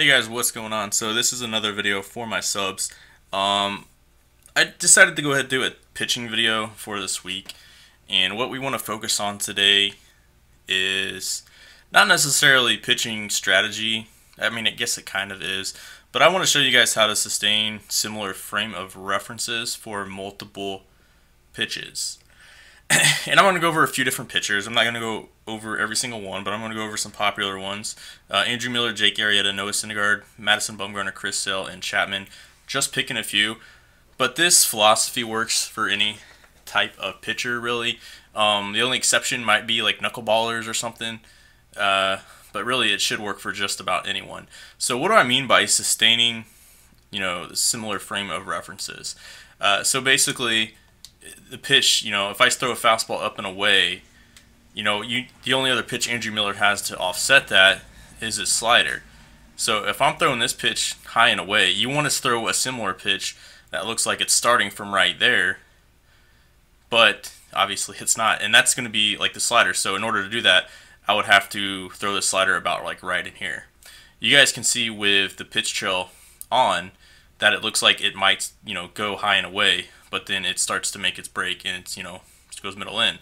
Hey guys, what's going on? So this is another video for my subs. I decided to go ahead and do a pitching video for this week, and what we want to focus on today is not necessarily pitching strategy. I mean, I guess it kind of is, but I want to show you guys how to sustain similar frame of references for multiple pitches. And I'm going to go over a few different pitchers. I'm not going to go over every single one, but I'm going to go over some popular ones. Andrew Miller, Jake Arrieta, Noah Syndergaard, Madison Bumgarner, Chris Sale, and Chapman. Just picking a few. But this philosophy works for any type of pitcher, really. The only exception might be like knuckleballers or something. But really, it should work for just about anyone. So what do I mean by sustaining, the similar frame of references? So basically, the pitch, if I throw a fastball up and away, the only other pitch Andrew Miller has to offset that is his slider. So if I'm throwing this pitch high and away, you want to throw a similar pitch that looks like it's starting from right there, but obviously it's not, and that's going to be like the slider. So in order to do that, I would have to throw the slider about like right in here. You guys can see with the pitch trail on that it looks like it might, go high and away, but then it starts to make its break and it's, it goes middle in.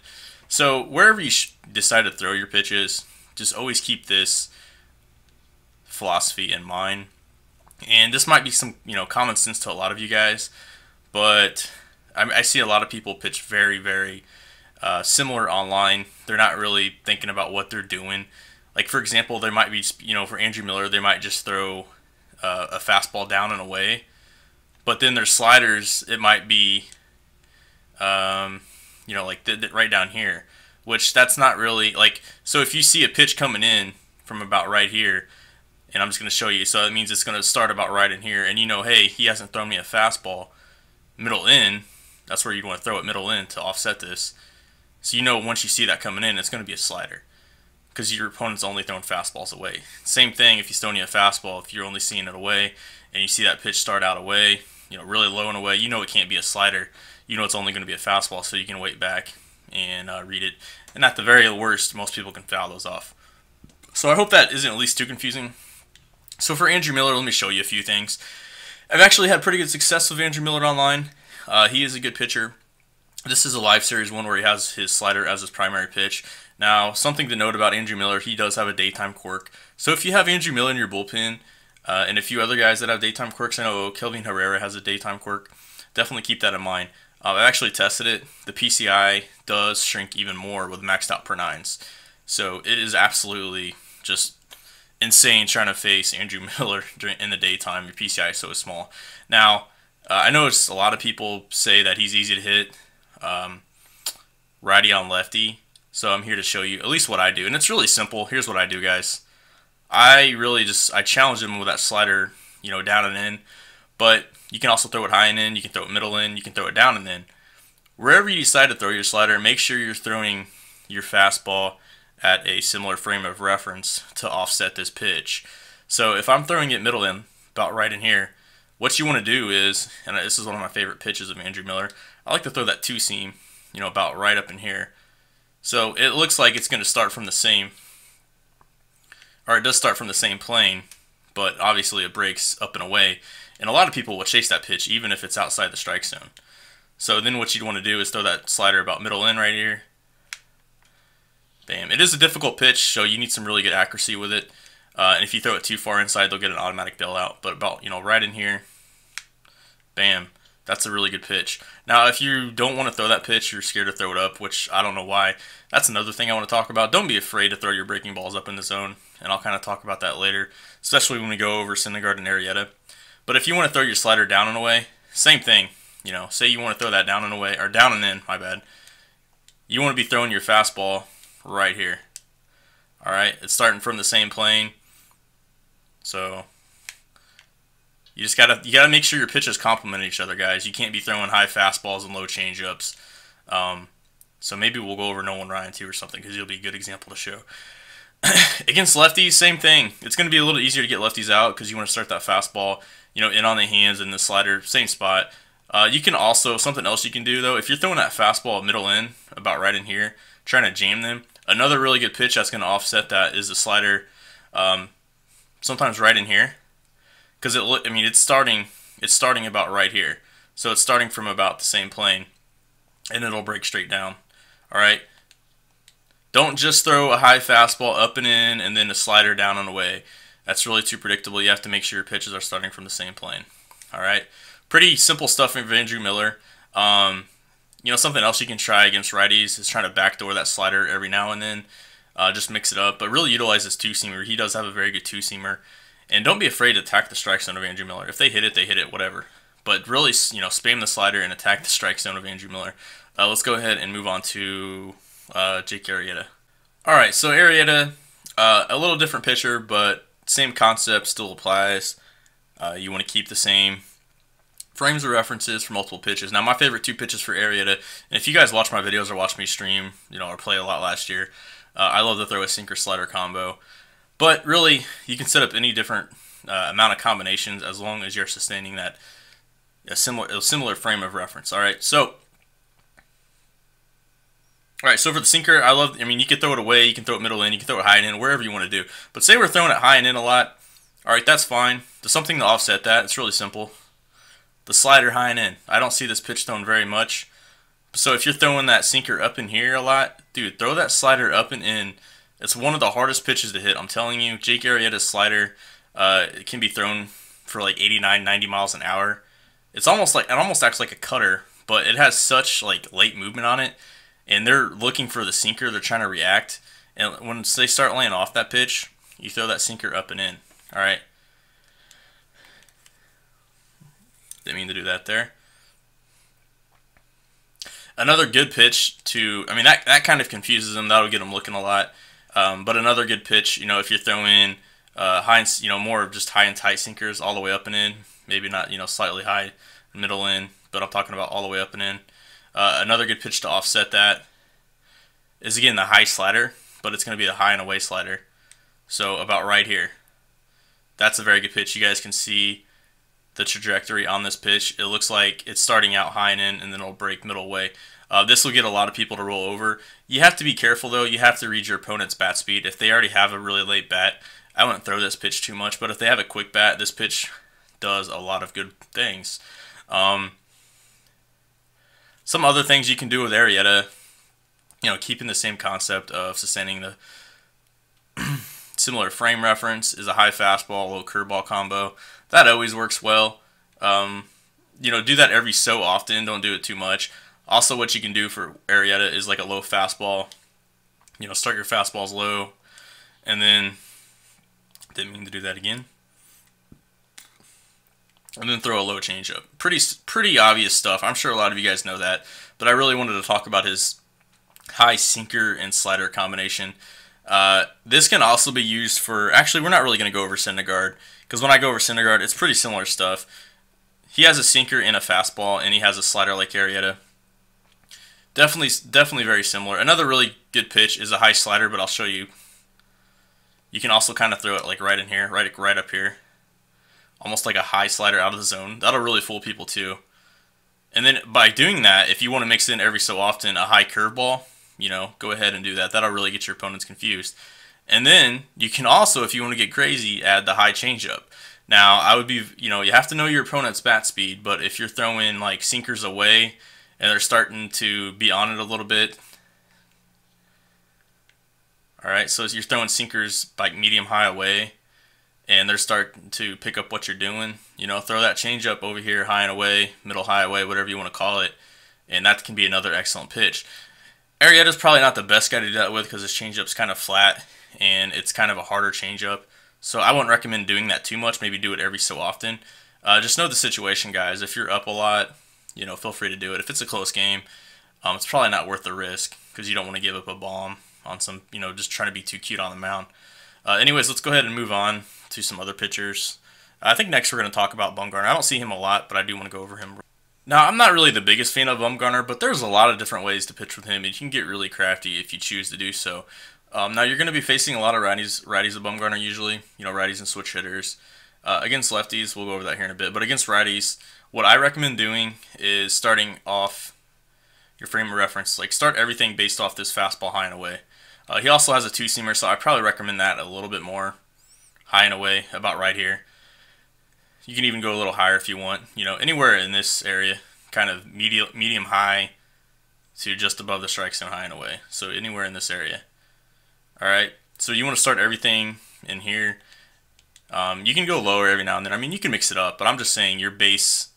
So wherever you decide to throw your pitches, just always keep this philosophy in mind. And this might be some, common sense to a lot of you guys, but I see a lot of people pitch very, very similar online. They're not really thinking about what they're doing. Like, for example, there might be, for Andrew Miller, they might just throw a fastball down and away. But then their sliders, it might be, like right down here, which that's not really like. So if you see a pitch coming in from about right here, and I'm just going to show you, so it means it's going to start about right in here, and hey, he hasn't thrown me a fastball middle in. That's where you'd want to throw it middle in to offset this. So once you see that coming in, it's going to be a slider because your opponent's only throwing fastballs away. Same thing if he's throwing you a fastball, if you're only seeing it away and you see that pitch start out away, really low and away, it can't be a slider. It's only going to be a fastball, so you can wait back and read it. And at the very worst, most people can foul those off. So I hope that isn't at least too confusing. So for Andrew Miller, let me show you a few things. I've actually had pretty good success with Andrew Miller online. He is a good pitcher. This is a live series one where he has his slider as his primary pitch. Now, something to note about Andrew Miller, he does have a daytime quirk. So if you have Andrew Miller in your bullpen, and a few other guys that have daytime quirks, I know Kelvin Herrera has a daytime quirk, definitely keep that in mind. I've actually tested it. The PCI does shrink even more with maxed out per nines. So it is absolutely just insane trying to face Andrew Miller in the daytime. Your PCI is so small. Now, I noticed a lot of people say that he's easy to hit, righty on lefty. So I'm here to show you at least what I do. And it's really simple. Here's what I do, guys. I challenge him with that slider, down and in. But you can also throw it high and in. You can throw it middle in. You can throw it down and in. Wherever you decide to throw your slider, make sure you're throwing your fastball at a similar frame of reference to offset this pitch. So if I'm throwing it middle in, about right in here, what you want to do is, and this is one of my favorite pitches of Andrew Miller, I like to throw that two-seam, about right up in here. So it looks like it's going to start from the same, or it does start from the same plane, but obviously it breaks up and away. And a lot of people will chase that pitch even if it's outside the strike zone. So then what you'd want to do is throw that slider about middle in right here. Bam. It is a difficult pitch, so you need some really good accuracy with it. And if you throw it too far inside, they'll get an automatic bailout. But about, right in here, bam. That's a really good pitch. Now, if you don't want to throw that pitch, you're scared to throw it up, which I don't know why. That's another thing I want to talk about. Don't be afraid to throw your breaking balls up in the zone, and I'll kind of talk about that later, especially when we go over Syndergaard and Arrieta. But if you want to throw your slider down and away, same thing. Say you want to throw that down and away, or down and in, my bad. You want to be throwing your fastball right here. All right, it's starting from the same plane. So you gotta make sure your pitches complement each other, guys. You can't be throwing high fastballs and low changeups. So maybe we'll go over Nolan Ryan too or something, because he'll be a good example to show. Against lefties, same thing. It's going to be a little easier to get lefties out because you want to start that fastball, in on the hands and the slider, same spot. You can also, something else you can do though, if you're throwing that fastball middle in, about right in here, trying to jam them, another really good pitch that's going to offset that is the slider, sometimes right in here. because I mean, it's starting about right here, so it's starting from about the same plane, and it'll break straight down. All right. Don't just throw a high fastball up and in, and then a slider down and away. That's really too predictable. You have to make sure your pitches are starting from the same plane. All right. Pretty simple stuff from Andrew Miller. Something else you can try against righties is trying to backdoor that slider every now and then. Just mix it up, but really utilize his two-seamer. He does have a very good two-seamer. And don't be afraid to attack the strike zone of Andrew Miller. If they hit it, whatever. But really, spam the slider and attack the strike zone of Andrew Miller. Let's go ahead and move on to Jake Arrieta. All right, so Arrieta, a little different pitcher, but same concept still applies. You want to keep the same frames of references for multiple pitches. Now, my favorite two pitches for Arrieta, and if you guys watch my videos or watch me stream, or play a lot last year, I love to throw a sinker-slider combo. But really, you can set up any different amount of combinations as long as you're sustaining that a similar frame of reference. All right, so for the sinker, you can throw it away, you can throw it middle in, you can throw it high and in, wherever you want to do. But say we're throwing it high and in a lot. All right, that's fine. There's something to offset that. It's really simple. The slider high and in. I don't see this pitch thrown very much. So if you're throwing that sinker up in here a lot, dude, throw that slider up and in. It's one of the hardest pitches to hit. I'm telling you, Jake Arrieta's slider, it can be thrown for like 89, 90 miles an hour. It almost acts like a cutter, but it has such like late movement on it, and they're looking for the sinker. They're trying to react, and when they start laying off that pitch, you throw that sinker up and in. All right. Didn't mean to do that there. Another good pitch that kind of confuses them. That'll get them looking a lot. But another good pitch, if you're throwing more of just high and tight sinkers all the way up and in, maybe not, slightly high, middle in, but I'm talking about all the way up and in. Another good pitch to offset that is, again, the high slider, but it's going to be the high and away slider. So about right here. That's a very good pitch. You guys can see the trajectory on this pitch. It looks like it's starting out high and in, and then it'll break middle away. This will get a lot of people to roll over. You have to be careful, though. You have to read your opponent's bat speed. If they already have a really late bat, I wouldn't throw this pitch too much. But if they have a quick bat, this pitch does a lot of good things. Some other things you can do with Arrieta, keeping the same concept of sustaining the similar frame reference, is a high fastball, low curveball combo. That always works well. Do that every so often. Don't do it too much. Also, what you can do for Arrieta is like a low fastball. Start your fastballs low, and then, didn't mean to do that again. And then throw a low changeup. Pretty obvious stuff. I'm sure a lot of you guys know that, but I really wanted to talk about his high sinker and slider combination. This can also be used for, actually, we're not really going to go over Syndergaard, because when I go over Syndergaard, it's pretty similar stuff. He has a sinker and a fastball, and he has a slider like Arrieta. Definitely very similar. Another really good pitch is a high slider, but I'll show you. You can also kind of throw it like right in here, right up here. Almost like a high slider out of the zone. That'll really fool people too. And then by doing that, if you want to mix in every so often a high curveball, go ahead and do that. That'll really get your opponents confused. And then you can also, if you want to get crazy, add the high changeup. Now, I would be, you have to know your opponent's bat speed, but if you're throwing like sinkers away and they're starting to be on it a little bit, all right, so you're throwing sinkers like medium high away, and they're starting to pick up what you're doing, throw that changeup over here, high and away, middle high away, whatever you want to call it, and that can be another excellent pitch. Arrieta's probably not the best guy to do that with because his changeup's kind of flat, and it's kind of a harder changeup. So I wouldn't recommend doing that too much. Maybe do it every so often. Just know the situation, guys. If you're up a lot, feel free to do it. If it's a close game, it's probably not worth the risk because you don't want to give up a bomb on some, just trying to be too cute on the mound. Anyways, let's go ahead and move on to some other pitchers. I think next we're going to talk about Bumgarner. I don't see him a lot, but I do want to go over him. Now, I'm not really the biggest fan of Bumgarner, but there's a lot of different ways to pitch with him, and you can get really crafty if you choose to do so. Now, you're going to be facing a lot of righties of Bumgarner usually, righties and switch hitters. Against lefties, we'll go over that here in a bit, but against righties, what I recommend doing is starting off your frame of reference. Like, start everything based off this fastball high and away. He also has a two-seamer, so I probably recommend that a little bit more. High and away, about right here. You can even go a little higher if you want. You know, anywhere in this area, kind of medium high to just above the strike zone, high and away. So anywhere in this area. All right. So you want to start everything in here. You can go lower every now and then. I mean, you can mix it up, but I'm just saying your base,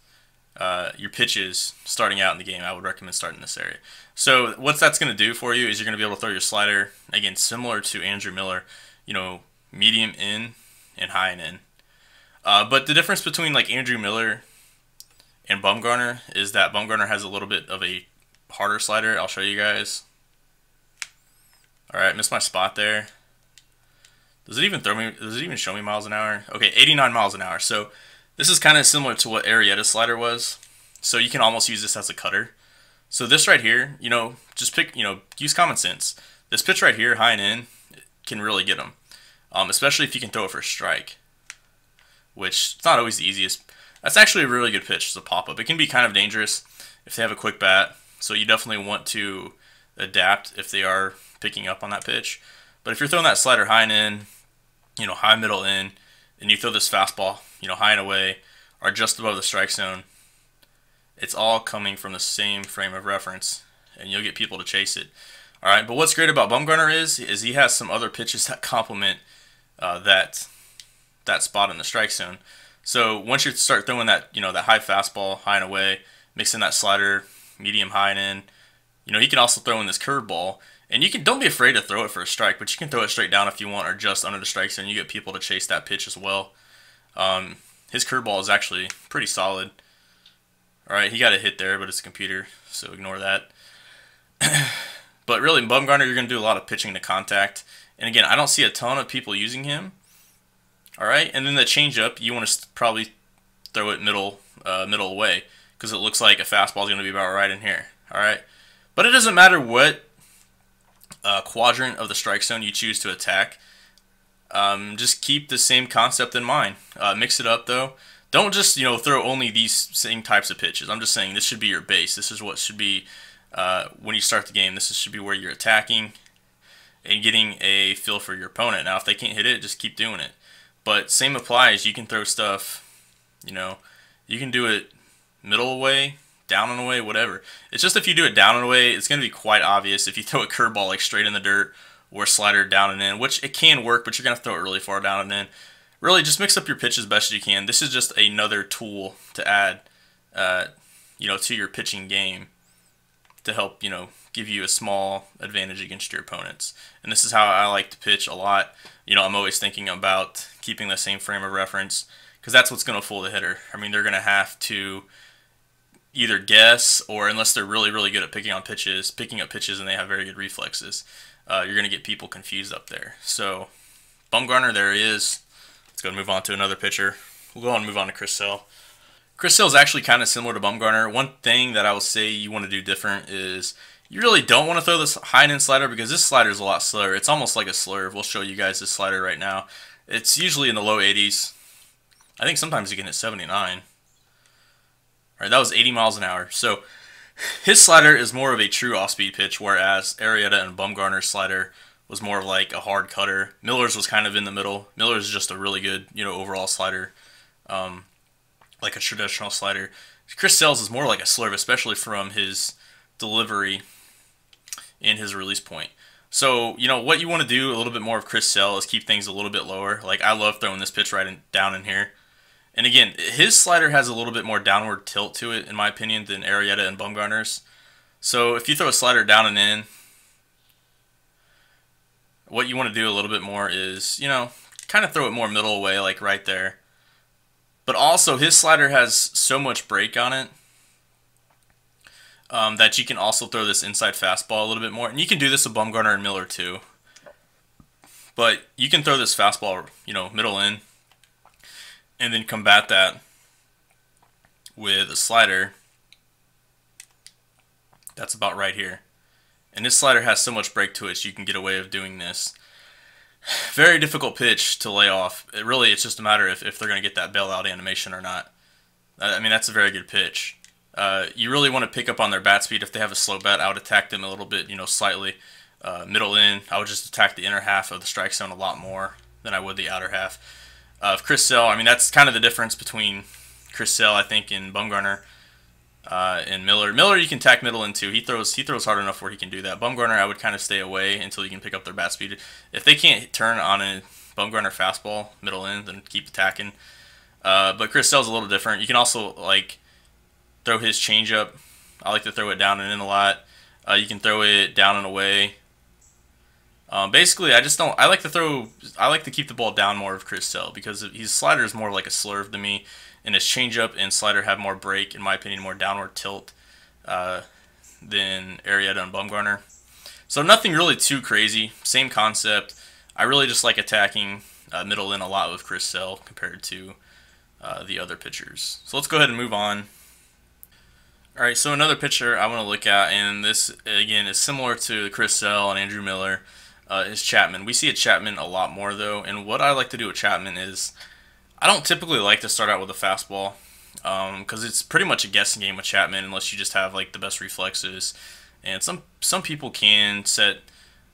your pitches starting out in the game, I would recommend starting this area. So what that's going to do for you is you're going to be able to throw your slider, again, similar to Andrew Miller, you know, medium in and high and in. But the difference between like Andrew Miller and Bumgarner is that Bumgarner has a little bit of a harder slider. I'll show you guys. All right, missed my spot there. Does it even throw me? Does it even show me miles an hour? Okay, 89 miles an hour. So this is kind of similar to what Arrieta's slider was. So you can almost use this as a cutter. So this right here, you know, just pick, you know, use common sense. This pitch right here, high and in, can really get them, especially if you can throw it for a strike, which it's not always the easiest. That's actually a really good pitch as a pop-up. It can be kind of dangerous if they have a quick bat, so you definitely want to adapt if they are picking up on that pitch. But if you're throwing that slider high and in, you know, high, middle, in, and you throw this fastball, you know, high and away, or just above the strike zone, it's all coming from the same frame of reference, and you'll get people to chase it. All right, but what's great about Bumgarner is he has some other pitches that complement that spot in the strike zone. So once you start throwing that, you know, that high fastball, high and away, mixing that slider, medium, high and in, you know, he can also throw in this curveball. And you can, don't be afraid to throw it for a strike, but you can throw it straight down if you want, or just under the strike zone. You get people to chase that pitch as well. His curveball is actually pretty solid. All right, he got a hit there, but it's a computer, so ignore that. But really, in Bumgarner, you're going to do a lot of pitching to contact. And again, I don't see a ton of people using him. All right, and then the changeup, you want to probably throw it middle away, because it looks like a fastball is going to be about right in here. All right, but it doesn't matter what quadrant of the strike zone you choose to attack. Just keep the same concept in mind. Mix it up though. Don't just, you know, throw only these same types of pitches. I'm just saying this should be your base. This is what should be when you start the game. This should be where you're attacking and getting a feel for your opponent. Now, if they can't hit it, just keep doing it. But same applies. You can throw stuff, you know, you can do it middle away, down and away, whatever. It's just if you do it down and away, it's going to be quite obvious if you throw a curveball like straight in the dirt or a slider down and in, which it can work, but you're going to throw it really far down and in. Really, just mix up your pitch as best as you can. This is just another tool to add, you know, to your pitching game to help, you know, give you a small advantage against your opponents. And this is how I like to pitch a lot. You know, I'm always thinking about keeping the same frame of reference, because that's what's going to fool the hitter. I mean, they're going to have to either guess, or unless they're really, really good at picking up pitches and they have very good reflexes, you're going to get people confused up there. So Bumgarner, there he is. Let's go and move on to another pitcher. We'll go on and move on to Chris Sale. Chris Sale is actually kind of similar to Bumgarner. One thing that I will say you want to do different is you really don't want to throw this high and in slider, because this slider is a lot slower. It's almost like a slurve. We'll show you guys this slider right now. It's usually in the low 80s. I think sometimes you can hit 79. All right, that was 80 miles an hour. So his slider is more of a true off-speed pitch, whereas Arrieta and Bumgarner's slider was more of like a hard cutter. Miller's was kind of in the middle. Miller's just a really good, you know, overall slider, like a traditional slider. Chris Sale's is more like a slurve, especially from his delivery and his release point. So, you know, what you want to do a little bit more of Chris Sale is keep things a little bit lower. Like, I love throwing this pitch down in here. And again, his slider has a little bit more downward tilt to it, in my opinion, than Arrieta and Bumgarner's. So if you throw a slider down and in, what you want to do a little bit more is, you know, kind of throw it more middle away, like right there. But also, his slider has so much break on it that you can also throw this inside fastball a little bit more. And you can do this with Bumgarner and Miller too. But you can throw this fastball, you know, middle in, and then combat that with a slider that's about right here. And this slider has so much break to it, so you can get away with doing this. Very difficult pitch to lay off. It's just a matter if they're going to get that bailout animation or not. I mean, that's a very good pitch. You really want to pick up on their bat speed. If they have a slow bat, I would attack them a little bit, you know, slightly. Middle in, I would just attack the inner half of the strike zone a lot more than I would the outer half. Of Chris Sale, I mean, that's kind of the difference between Chris Sale, I think, and Bumgarner and Miller. Miller, you can tack middle in too. He throws hard enough where he can do that. Bumgarner, I would kind of stay away until you can pick up their bat speed. If they can't turn on a Bumgarner fastball middle in, then keep attacking. But Chris Sale's a little different. You can also like throw his changeup. I like to throw it down and in a lot. You can throw it down and away. Basically, I just don't. I like to keep the ball down more of Chris Sale because his slider is more like a slurve to me, and his changeup and slider have more break, in my opinion, more downward tilt than Arrieta and Bumgarner. So nothing really too crazy. Same concept. I really just like attacking middle in a lot with Chris Sale compared to the other pitchers. So let's go ahead and move on. All right, so another pitcher I want to look at, and this again is similar to Chris Sale and Andrew Miller. Is Chapman. We see a Chapman a lot more though, and what I like to do with Chapman is I don't typically like to start out with a fastball because it's pretty much a guessing game with Chapman unless you just have like the best reflexes, and some people can set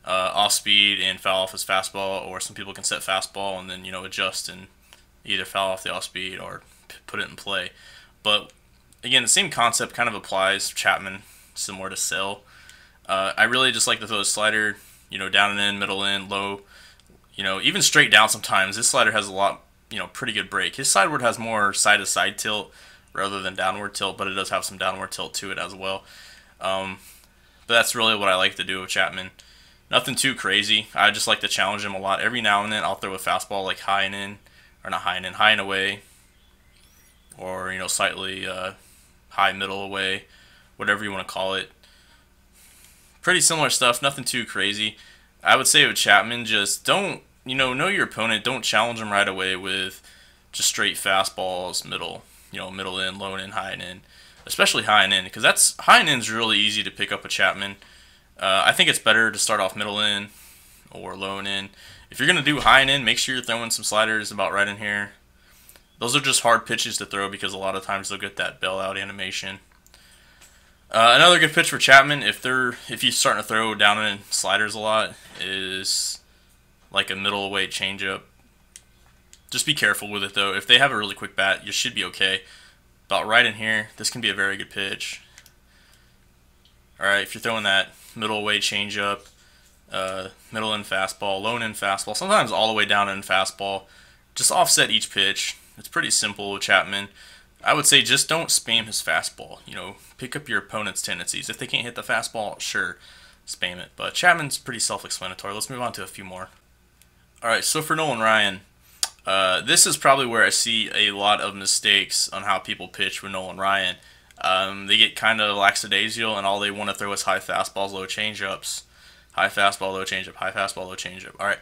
off speed and foul off his fastball, or some people can set fastball and then adjust and either foul off the off speed or put it in play. But again, the same concept kind of applies to Chapman, similar to Sale. I really just like to throw a slider, down and in, middle in, low, even straight down sometimes. This slider has a lot, pretty good break. His sideward has more side-to-side tilt rather than downward tilt, but it does have some downward tilt to it as well. But that's really what I like to do with Chapman. Nothing too crazy. I just like to challenge him a lot. Every now and then I'll throw a fastball like high and in, or not high and in, high and away, or, slightly high middle away, whatever you want to call it. Pretty similar stuff, nothing too crazy. I would say with Chapman, just don't, know your opponent. Don't challenge him right away with just straight fastballs, middle, middle in, low and in, high and in. Especially high and in, because that's high and in is really easy to pick up with Chapman. I think it's better to start off middle in or low and in. If you're going to do high and in, make sure you're throwing some sliders about right in here. Those are just hard pitches to throw because a lot of times they'll get that bailout animation. Another good pitch for Chapman, if you're starting to throw down in sliders a lot, is like a middle away changeup. Just be careful with it though. If they have a really quick bat, you should be okay. About right in here, this can be a very good pitch. Alright, if you're throwing that middle away changeup, middle in fastball, low in fastball, sometimes all the way down in fastball, just offset each pitch. It's pretty simple with Chapman. I would say just don't spam his fastball. Pick up your opponent's tendencies. If they can't hit the fastball, sure, spam it. But Chapman's pretty self-explanatory. Let's move on to a few more. All right, so for Nolan Ryan, this is probably where I see a lot of mistakes on how people pitch with Nolan Ryan. They get kind of lackadaisical, and all they want to throw is high fastballs, low changeups. High fastball, low changeup, high fastball, low changeup. All right.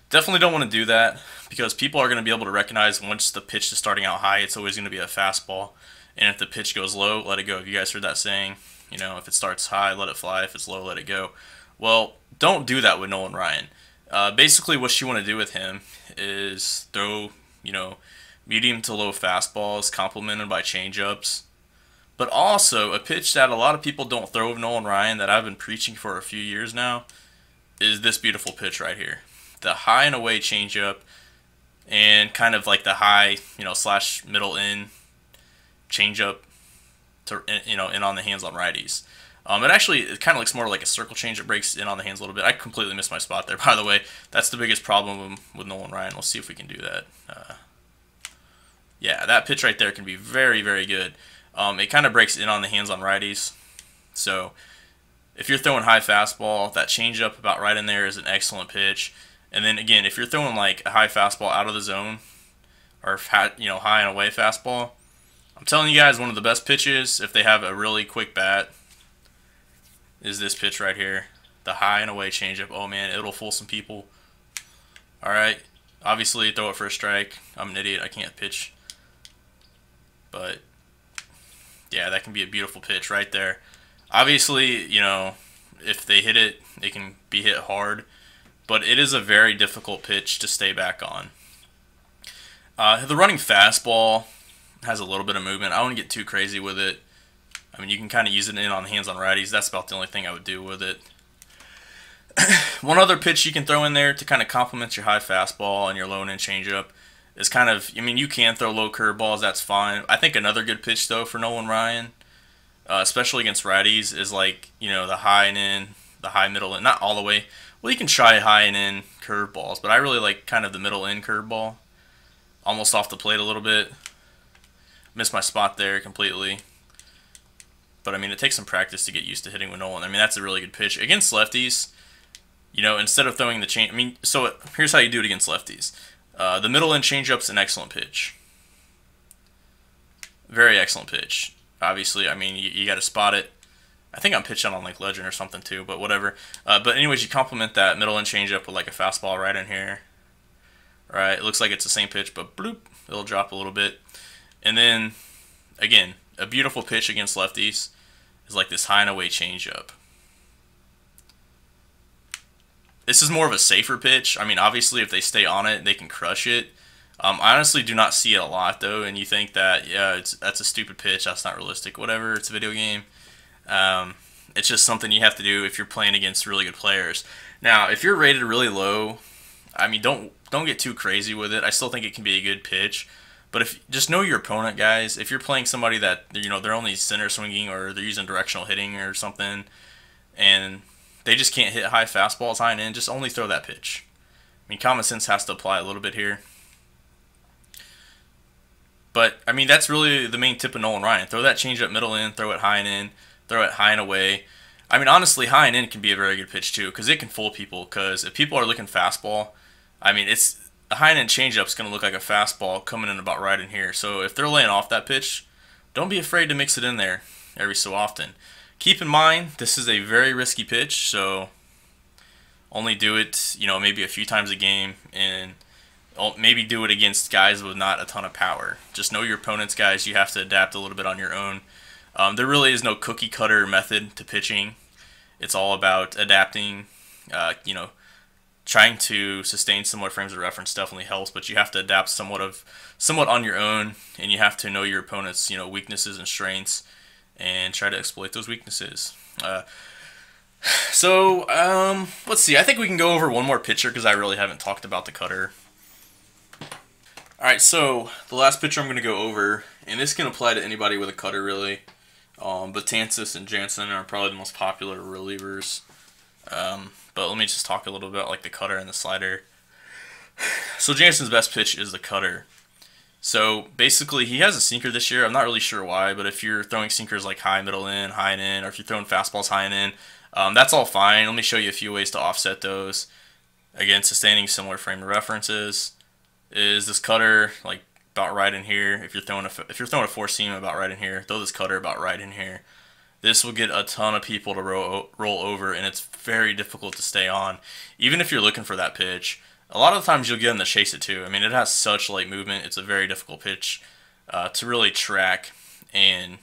Definitely don't want to do that because people are going to be able to recognize once the pitch is starting out high, it's always going to be a fastball. And if the pitch goes low, let it go. Have you guys heard that saying? If it starts high, let it fly. If it's low, let it go. Well, don't do that with Nolan Ryan. Basically, what you want to do with him is throw, medium to low fastballs complemented by changeups. But also, a pitch that a lot of people don't throw with Nolan Ryan that I've been preaching for a few years now is this beautiful pitch right here. The high and away changeup, and kind of like the high, slash middle in changeup to in on the hands on righties. It kind of looks more like a circle change. It breaks in on the hands a little bit. I completely missed my spot there, by the way. That's the biggest problem with Nolan Ryan. We'll see if we can do that. Yeah, that pitch right there can be very, very good. It kind of breaks in on the hands on righties. So if you're throwing high fastball, that changeup about right in there is an excellent pitch. And then again, if you're throwing like a high fastball out of the zone, or high and away fastball, I'm telling you guys, one of the best pitches if they have a really quick bat is this pitch right here, the high and away changeup. Oh man, it'll fool some people. All right, obviously throw it for a strike. I'm an idiot, I can't pitch, but yeah, that can be a beautiful pitch right there. Obviously, if they hit it, it can be hit hard. But it is a very difficult pitch to stay back on. The running fastball has a little bit of movement. I wouldn't get too crazy with it. I mean, you can kind of use it in on the hands on righties. That's about the only thing I would do with it. One other pitch you can throw in there to kind of complement your high fastball and your low and in changeup is kind of, I mean, you can throw low curveballs, that's fine. I think another good pitch, though, for Nolan Ryan, especially against righties, is like, the high and in, the high middle, and not all the way. Well, you can try high and in curveballs, but I really like kind of the middle in curveball, almost off the plate a little bit. Missed my spot there completely. But, I mean, it takes some practice to get used to hitting with Nolan. I mean, that's a really good pitch. Against lefties, instead of throwing the change... I mean, so here's how you do it against lefties. The middle end changeup's an excellent pitch. Very excellent pitch. Obviously, I mean, you got to spot it. I think I'm pitching on, like, Legend or something, too, but whatever. But anyways, you complement that middle end changeup with, like, a fastball right in here. Right? It looks like it's the same pitch, but bloop, it'll drop a little bit. And then, again, a beautiful pitch against lefties is like this high and away changeup. This is more of a safer pitch. I mean, obviously, if they stay on it, they can crush it. I honestly do not see it a lot, though, and you think that, yeah, that's a stupid pitch, that's not realistic, whatever, it's a video game. It's just something you have to do if you're playing against really good players. Now, if you're rated really low, I mean, don't get too crazy with it. I still think it can be a good pitch. But just know your opponent, guys. If you're playing somebody that, they're only center swinging or they're using directional hitting or something, and they just can't hit high fastballs high and in, just only throw that pitch. I mean, common sense has to apply a little bit here. But, I mean, that's really the main tip of Nolan Ryan. Throw that changeup middle in, throw it high and in, throw it high and away. I mean, honestly, high and in can be a very good pitch, too, because it can fool people. Because if people are looking fastball, I mean, a high and in changeup is going to look like a fastball coming in about right in here. So if they're laying off that pitch, don't be afraid to mix it in there every so often. Keep in mind, this is a very risky pitch, so only do it, maybe a few times a game, and maybe do it against guys with not a ton of power. Just know your opponents, guys. You have to adapt a little bit on your own. There really is no cookie cutter method to pitching. It's all about adapting, trying to sustain similar frames of reference definitely helps, but you have to adapt somewhat on your own, and you have to know your opponent's weaknesses and strengths, and try to exploit those weaknesses. Let's see. I think we can go over one more pitcher because I really haven't talked about the cutter. All right, so the last pitcher I'm going to go over, and this can apply to anybody with a cutter really. Betances and Jansen are probably the most popular relievers. But let me just talk a little bit about like the cutter and the slider. So Jansen's best pitch is the cutter. So basically he has a sinker this year. I'm not really sure why, but if you're throwing sinkers like high, middle in, high and in, or if you're throwing fastballs high and in, that's all fine. Let me show you a few ways to offset those. Again, sustaining similar frame of references. Is this cutter like about right in here? If you're throwing a four seam, about right in here, throw this cutter about right in here. This will get a ton of people to roll over, and it's very difficult to stay on. Even if you're looking for that pitch, a lot of the times you'll get them to chase it too. I mean, it has such light movement. It's a very difficult pitch to really track and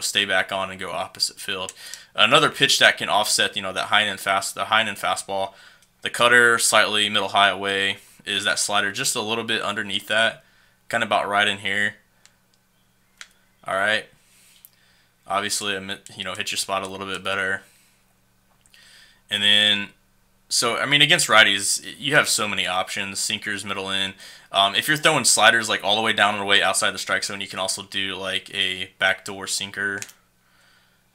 stay back on and go opposite field. Another pitch that can offset that high end fastball, the cutter slightly middle high away, is that slider just a little bit underneath that, kind of about right in here. All right. Obviously, hit your spot a little bit better. And then, so, I mean, against righties, you have so many options. Sinkers, middle in. If you're throwing sliders, like, all the way down and away outside the strike zone, you can also do, like, a backdoor sinker.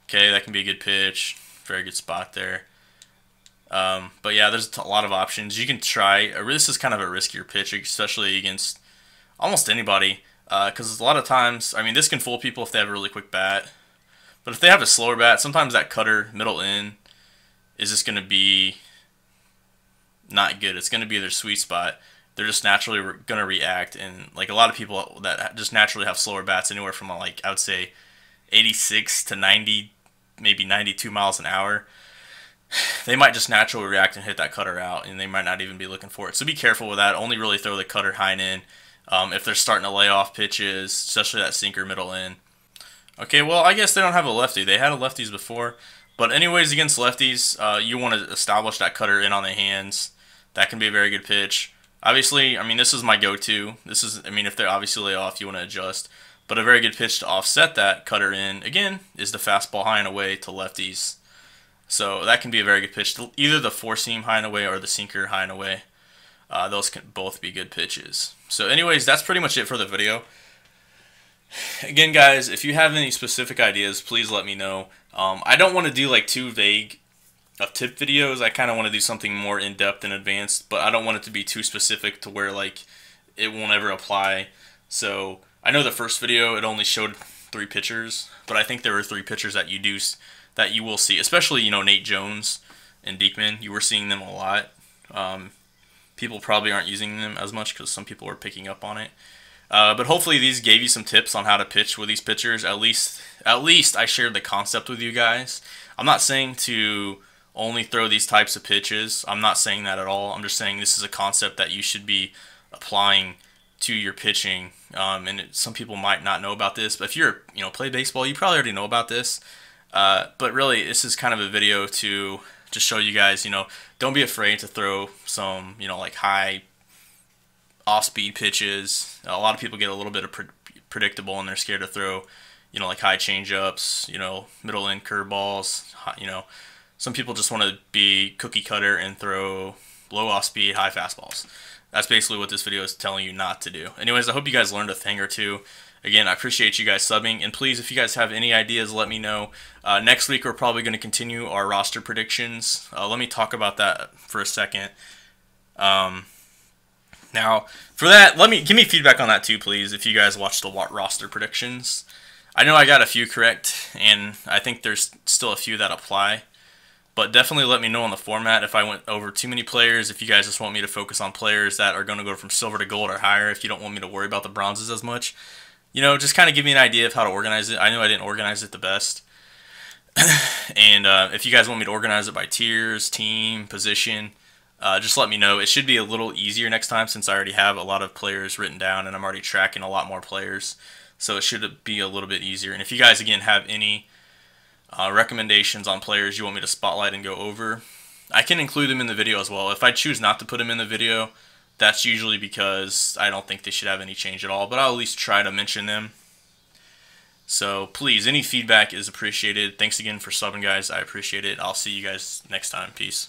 Okay, that can be a good pitch. Very good spot there. But, yeah, there's a lot of options. You can try. This is kind of a riskier pitch, especially against almost anybody. Because a lot of times, I mean, this can fool people if they have a really quick bat. But if they have a slower bat, sometimes that cutter middle in is just going to be not good. It's going to be their sweet spot. They're just naturally going to react. And like a lot of people that just naturally have slower bats, anywhere from like, I would say 86 to 90, maybe 92 miles an hour, they might just naturally react and hit that cutter out, and they might not even be looking for it. So be careful with that. Only really throw the cutter high and in if they're starting to lay off pitches, especially that sinker middle in. Okay, well, I guess they don't have a lefty. They had a lefties before. But anyways, against lefties, you want to establish that cutter in on the hands. That can be a very good pitch. Obviously, I mean, this is my go-to. If they're obviously lay off, you want to adjust. But a very good pitch to offset that cutter in, again, is the fastball high and away to lefties. So that can be a very good pitch. Either the four-seam high and away or the sinker high and away. those can both be good pitches. So anyways, that's pretty much it for the video. Again, guys, if you have any specific ideas, please let me know. I don't want to do like too vague of tip videos. I kind of want to do something more in-depth and advanced, but I don't want it to be too specific to where like it won't ever apply. So I know the first video it only showed 3 pitchers, but I think there were 3 pitchers that you will see, especially Nate Jones and Diekman. You were seeing them a lot. People probably aren't using them as much because some people are picking up on it. But hopefully these gave you some tips on how to pitch with these pitchers. At least I shared the concept with you guys. I'm not saying to only throw these types of pitches. I'm not saying that at all. I'm just saying this is a concept that you should be applying to your pitching. Some people might not know about this, but if you're play baseball, you probably already know about this. But really, this is kind of a video to just show you guys, don't be afraid to throw some, like high off-speed pitches. A lot of people get a little bit of predictable and they're scared to throw, like high change-ups, middle-end curveballs. Some people just want to be cookie cutter and throw low off-speed, high fastballs. That's basically what this video is telling you not to do. Anyways, I hope you guys learned a thing or two. Again, I appreciate you guys subbing, and please, if you guys have any ideas, let me know. Next week, we're probably going to continue our roster predictions. Let me talk about that for a second. Now, for that, give me feedback on that too, please, if you guys watched the roster predictions. I know I got a few correct, and I think there's still a few that apply. But definitely let me know on the format if I went over too many players, if you guys just want me to focus on players that are going to go from silver to gold or higher, if you don't want me to worry about the bronzes as much. Just kind of give me an idea of how to organize it. I know I didn't organize it the best. And if you guys want me to organize it by tiers, team, position, just let me know. It should be a little easier next time since I already have a lot of players written down and I'm already tracking a lot more players. So it should be a little bit easier. And if you guys, again, have any recommendations on players you want me to spotlight and go over, I can include them in the video as well. If I choose not to put them in the video, that's usually because I don't think they should have any change at all, but I'll at least try to mention them. So please, any feedback is appreciated. Thanks again for subbing, guys. I appreciate it. I'll see you guys next time. Peace.